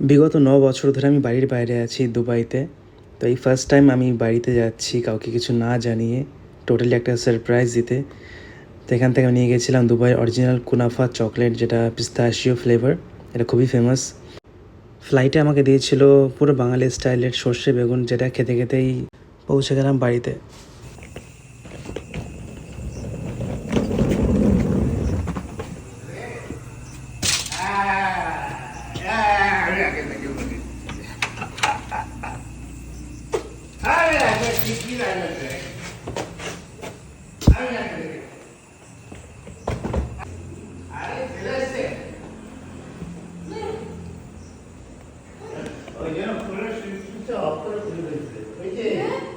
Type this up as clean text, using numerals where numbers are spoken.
বিগত ৯ বছর ধরে আমি বাড়ির বাইরে আছি দুবাইতে। তো এই ফার্স্ট টাইম আমি বাড়িতে যাচ্ছি কাউকে কিছু না জানিয়ে, টোটালি একটা সারপ্রাইজ দিতে। তো এখান থেকে আমি নিয়ে গেছিলাম দুবাইয়ের অরিজিনাল কুনাফা চকলেট, যেটা পিস্তাশিও ফ্লেভার। এটা খুবই ফেমাস। ফ্লাইটে আমাকে দিয়েছিল পুরো বাঙালি স্টাইলের সর্ষে বেগুন, যেটা খেতে খেতেই পৌঁছে গেলাম বাড়িতে। Oye, no, pero si usted va a poder decir, oye.